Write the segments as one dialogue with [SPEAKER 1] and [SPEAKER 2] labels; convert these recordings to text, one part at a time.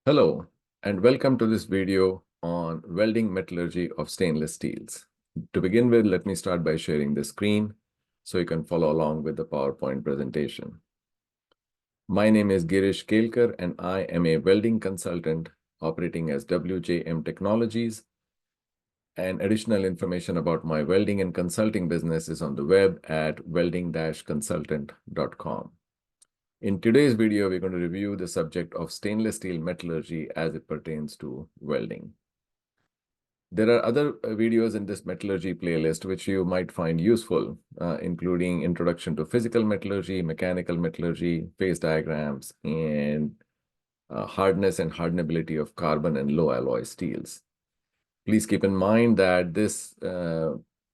[SPEAKER 1] Hello, and welcome to this video on welding metallurgy of stainless steels. To begin with, let me start by sharing the screen so you can follow along with the PowerPoint presentation. My name is Girish Kelkar, and I am a welding consultant operating as WJM Technologies. And additional information about my welding and consulting business is on the web at welding-consultant.com. In today's video, we're going to review the subject of stainless steel metallurgy as it pertains to welding. There are other videos in this metallurgy playlist which you might find useful, including introduction to physical metallurgy, mechanical metallurgy, phase diagrams, and hardness and hardenability of carbon and low alloy steels. Please keep in mind that this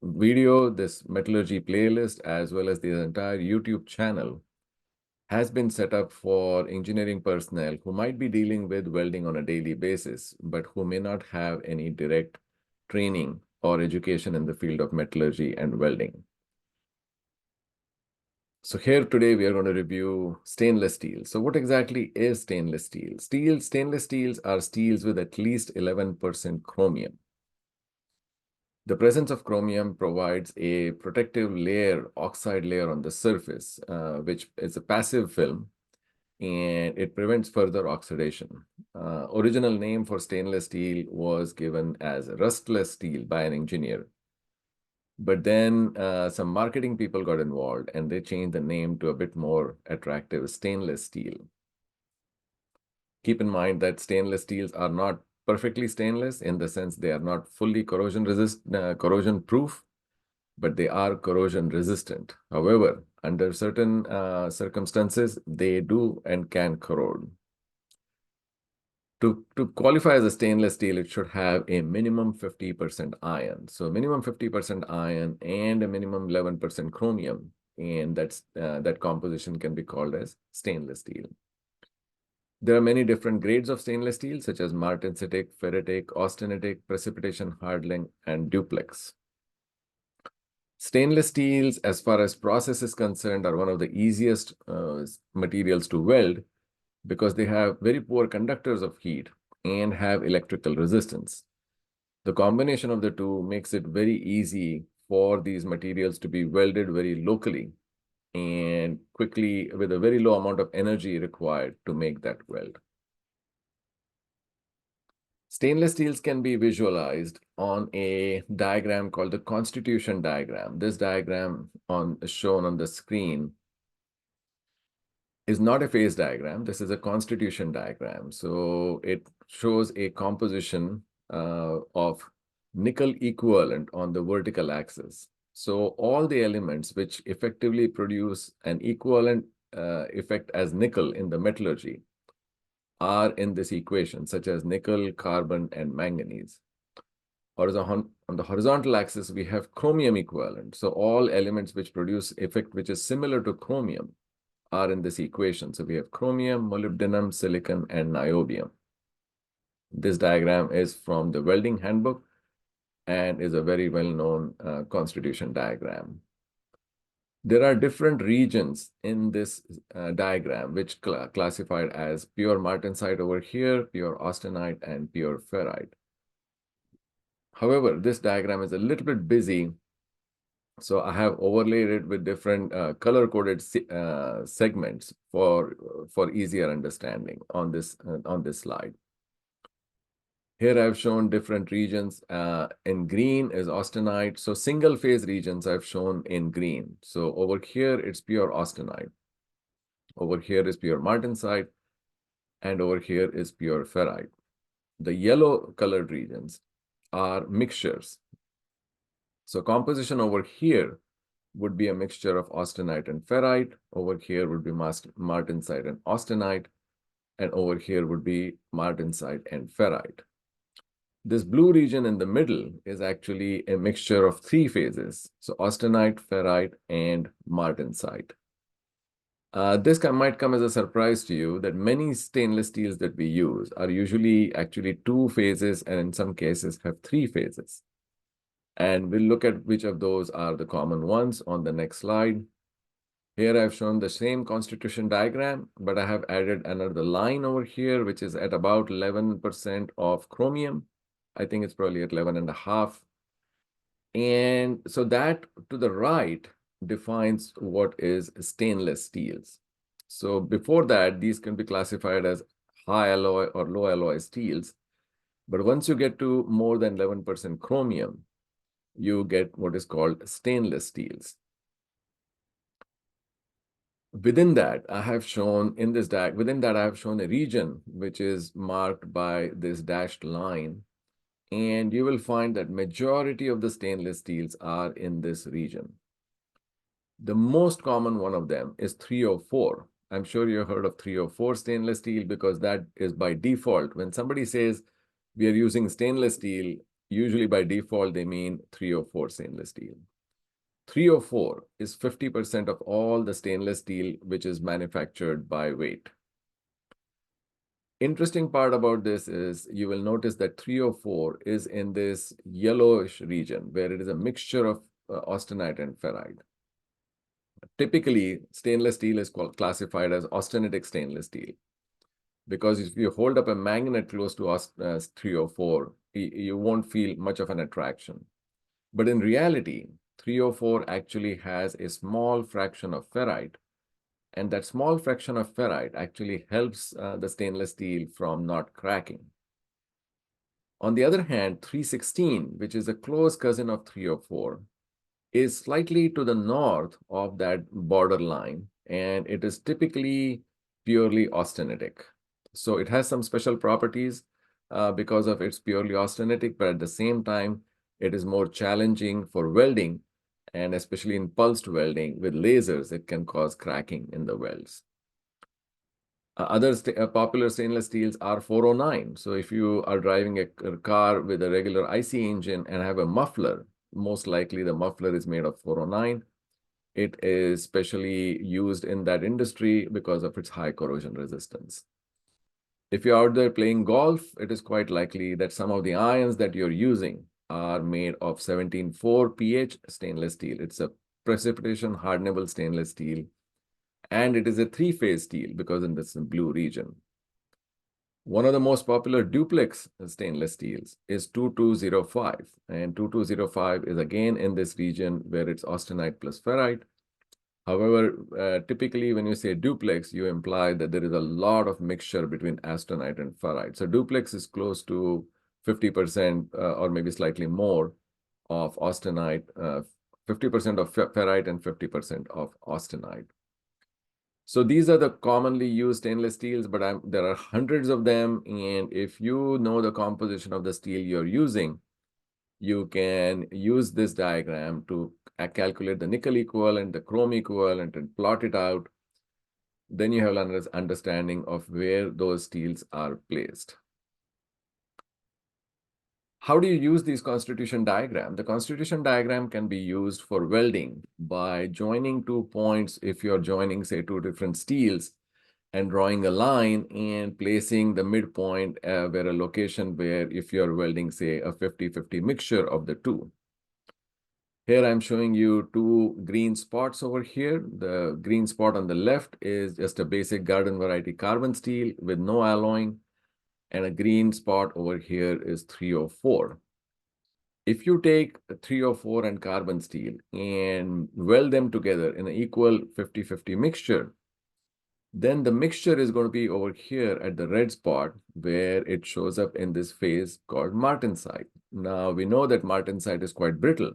[SPEAKER 1] video, this metallurgy playlist, as well as the entire YouTube channel has been set up for engineering personnel who might be dealing with welding on a daily basis, but who may not have any direct training or education in the field of metallurgy and welding. So here today, we are going to review stainless steel. So what exactly is stainless steel? Stainless steels are steels with at least 11% chromium. The presence of chromium provides a protective layer, oxide layer on the surface, which is a passive film, and it prevents further oxidation. Original name for stainless steel was given as rustless steel by an engineer. But then some marketing people got involved and they changed the name to a bit more attractive, stainless steel. Keep in mind that stainless steels are not perfectly stainless in the sense they are not fully corrosion proof, but they are corrosion resistant. However, under certain circumstances, they do and can corrode. To qualify as a stainless steel, it should have a minimum 50% iron. So minimum 50% iron and a minimum 11% chromium, and that composition can be called as stainless steel. There are many different grades of stainless steel, such as martensitic, ferritic, austenitic, precipitation-hardening, and duplex. Stainless steels, as far as process is concerned, are one of the easiest materials to weld because they have very poor conductors of heat and have electrical resistance. The combination of the two makes it very easy for these materials to be welded very locally and quickly with a very low amount of energy required to make that weld. Stainless steels can be visualized on a diagram called the constitution diagram. This diagram shown on the screen is not a phase diagram. This is a constitution diagram. So it shows a composition of nickel equivalent on the vertical axis. So all the elements which effectively produce an equivalent effect as nickel in the metallurgy are in this equation, such as nickel, carbon, and manganese. On the horizontal axis, we have chromium equivalent. So all elements which produce effect which is similar to chromium are in this equation. So we have chromium, molybdenum, silicon, and niobium. This diagram is from the welding handbook and is a very well-known constitution diagram. There are different regions in this diagram, which classified as pure martensite over here, pure austenite, and pure ferrite. However, this diagram is a little bit busy, so I have overlaid it with different color-coded segments for easier understanding on this slide. Here I've shown different regions. In green is austenite. So single phase regions I've shown in green. So over here, it's pure austenite. Over here is pure martensite. And over here is pure ferrite. The yellow colored regions are mixtures. So composition over here would be a mixture of austenite and ferrite. Over here would be martensite and austenite. And over here would be martensite and ferrite. This blue region in the middle is actually a mixture of three phases. So austenite, ferrite, and martensite. This might come as a surprise to you that many stainless steels that we use are usually actually two phases and in some cases have three phases. And we'll look at which of those are the common ones on the next slide. Here I've shown the same constitution diagram, but I have added another line over here, which is at about 11% of chromium. I think it's probably at 11.5. And so that to the right defines what is stainless steels. So before that, these can be classified as high alloy or low alloy steels. But once you get to more than 11% chromium, you get what is called stainless steels. Within that, I have shown in this within that, I have shown a region which is marked by this dashed line. And you will find that majority of the stainless steels are in this region. The most common one of them is 304. I'm sure you heard of 304 stainless steel because that is by default. When somebody says we are using stainless steel, usually by default, they mean 304 stainless steel. 304 is 50% of all the stainless steel which is manufactured by weight. Interesting part about this is you will notice that 304 is in this yellowish region where it is a mixture of austenite and ferrite. Typically, stainless steel is classified as austenitic stainless steel because if you hold up a magnet close to 304, you won't feel much of an attraction. But in reality, 304 actually has a small fraction of ferrite, and that small fraction of ferrite actually helps the stainless steel from not cracking. On the other hand, 316, which is a close cousin of 304, is slightly to the north of that border line, and it is typically purely austenitic. So it has some special properties because of its purely austenitic, but at the same time, it is more challenging for welding, and especially in pulsed welding with lasers, it can cause cracking in the welds. Other popular stainless steels are 409. So if you are driving a car with a regular IC engine and have a muffler, most likely the muffler is made of 409. It is specially used in that industry because of its high corrosion resistance. If you're out there playing golf, it is quite likely that some of the irons that you're using are made of 17.4 pH stainless steel. It's a precipitation hardenable stainless steel, and it is a three-phase steel because in this blue region. One of the most popular duplex stainless steels is 2205, and 2205 is again in this region where it's austenite plus ferrite. However, typically when you say duplex, you imply that there is a lot of mixture between austenite and ferrite. So duplex is close to 50% or maybe slightly more of austenite, 50% of ferrite and 50% of austenite. So these are the commonly used stainless steels, but there are hundreds of them. And if you know the composition of the steel you're using, you can use this diagram to calculate the nickel equivalent, the chrome equivalent, and plot it out. Then you have an understanding of where those steels are placed. How do you use these constitution diagram? The constitution diagram can be used for welding by joining 2 points. If you're joining, say, 2 different steels and drawing a line and placing the midpoint where a location where if you're welding, say, a 50-50 mixture of the two. Here I'm showing you 2 green spots over here. The green spot on the left is just a basic garden variety carbon steel with no alloying. And a green spot over here is 304. If you take 304 and carbon steel and weld them together in an equal 50-50 mixture, then the mixture is going to be over here at the red spot where it shows up in this phase called martensite. Now, we know that martensite is quite brittle.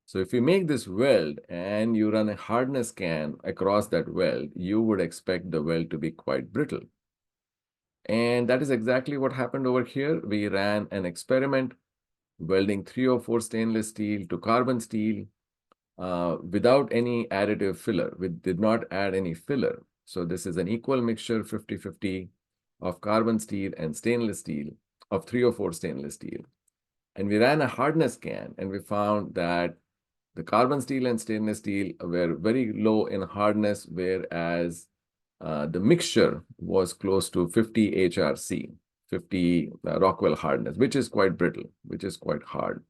[SPEAKER 1] So if you make this weld and you run a hardness scan across that weld, you would expect the weld to be quite brittle. And that is exactly what happened over here. We ran an experiment welding 304 stainless steel to carbon steel without any additive filler. We did not add any filler. So this is an equal mixture, 50-50, of carbon steel and stainless steel, of 304 stainless steel. And we ran a hardness scan, and we found that the carbon steel and stainless steel were very low in hardness, whereas the mixture was close to 50 HRC, 50 Rockwell hardness, which is quite brittle, which is quite hard.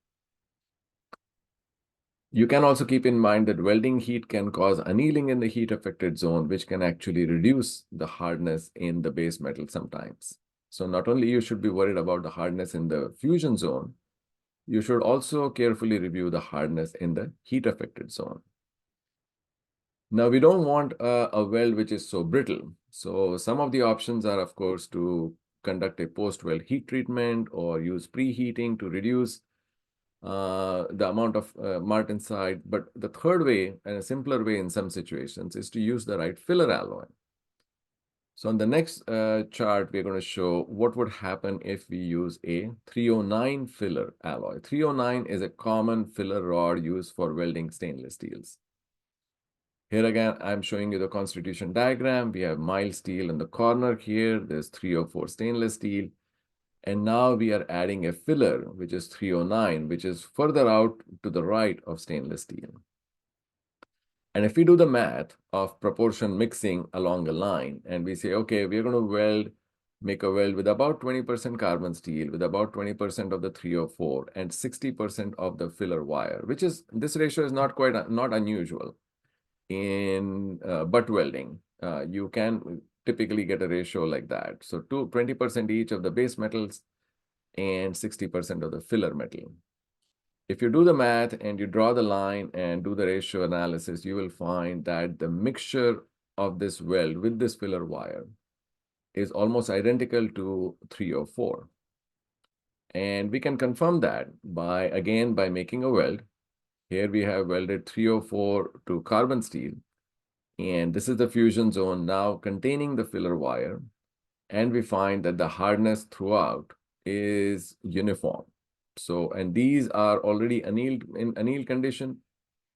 [SPEAKER 1] You can also keep in mind that welding heat can cause annealing in the heat affected zone, which can actually reduce the hardness in the base metal sometimes. So not only you should be worried about the hardness in the fusion zone, you should also carefully review the hardness in the heat affected zone. Now, we don't want a weld which is so brittle. So some of the options are, of course, to conduct a post-weld heat treatment or use preheating to reduce the amount of martensite. But the third way, and a simpler way in some situations, is to use the right filler alloy. So on the next chart, we're going to show what would happen if we use a 309 filler alloy. 309 is a common filler rod used for welding stainless steels. Here again, I'm showing you the constitution diagram. We have mild steel in the corner here. There's 304 stainless steel. And now we are adding a filler, which is 309, which is further out to the right of stainless steel. And if we do the math of proportion mixing along a line, and we say, okay, we're going to make a weld with about 20% carbon steel, with about 20% of the 304, and 60% of the filler wire, which is, this ratio is not unusual in butt welding. You can typically get a ratio like that. So 20% each of the base metals and 60% of the filler metal. If you do the math and you draw the line and do the ratio analysis, you will find that the mixture of this weld with this filler wire is almost identical to 304. And we can confirm that by making a weld. Here we have welded 304 to carbon steel. And this is the fusion zone now containing the filler wire. And we find that the hardness throughout is uniform. So, and these are already annealed in annealed condition.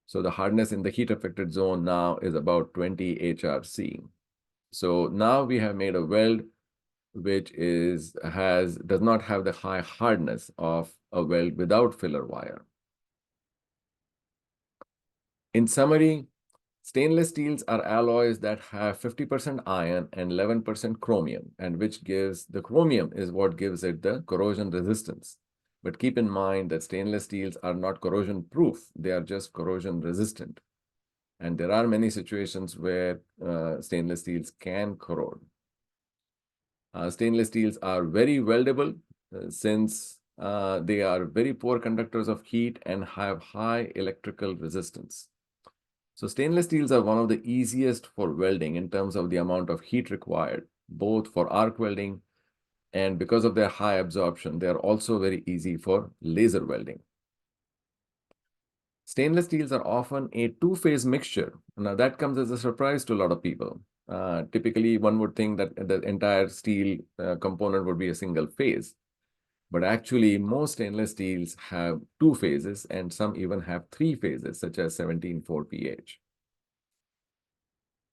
[SPEAKER 1] So the hardness in the heat affected zone now is about 20 HRC. So now we have made a weld which does not have the high hardness of a weld without filler wire. In summary, stainless steels are alloys that have 50% iron and 11% chromium, and which gives the chromium is what gives it the corrosion resistance. But keep in mind that stainless steels are not corrosion proof, they are just corrosion resistant. And there are many situations where stainless steels can corrode. Stainless steels are very weldable since they are very poor conductors of heat and have high electrical resistance. So stainless steels are one of the easiest for welding in terms of the amount of heat required, both for arc welding and because of their high absorption, they are also very easy for laser welding. Stainless steels are often a two-phase mixture. Now that comes as a surprise to a lot of people. Typically, one would think that the entire steel component would be a single phase. But actually, most stainless steels have two phases, and some even have three phases, such as 17-4 pH.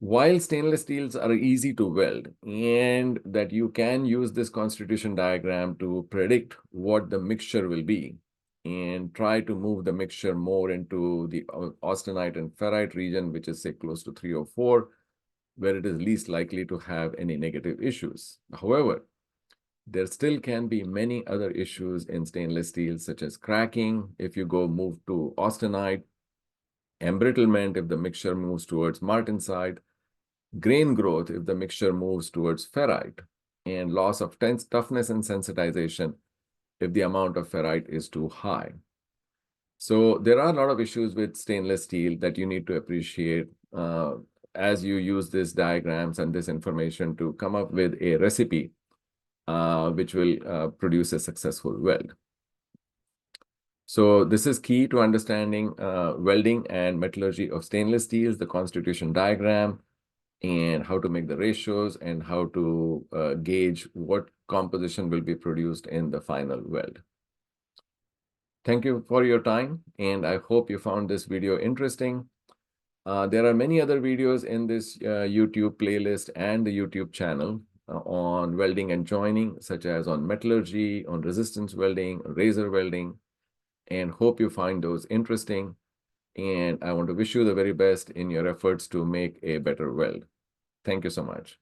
[SPEAKER 1] While stainless steels are easy to weld, and that you can use this constitution diagram to predict what the mixture will be, and try to move the mixture more into the austenite and ferrite region, which is, say, close to 304, where it is least likely to have any negative issues. However, there still can be many other issues in stainless steel, such as cracking if you move to austenite, embrittlement if the mixture moves towards martensite, grain growth if the mixture moves towards ferrite, and loss of toughness and sensitization if the amount of ferrite is too high. So there are a lot of issues with stainless steel that you need to appreciate as you use these diagrams and this information to come up with a recipe which will produce a successful weld. So this is key to understanding welding and metallurgy of stainless steels, the constitution diagram, and how to make the ratios and how to gauge what composition will be produced in the final weld. Thank you for your time, and I hope you found this video interesting. There are many other videos in this YouTube playlist and the YouTube channel on welding and joining, such as on metallurgy, on resistance welding, razor welding, and hope you find those interesting. And I want to wish you the very best in your efforts to make a better weld. Thank you so much.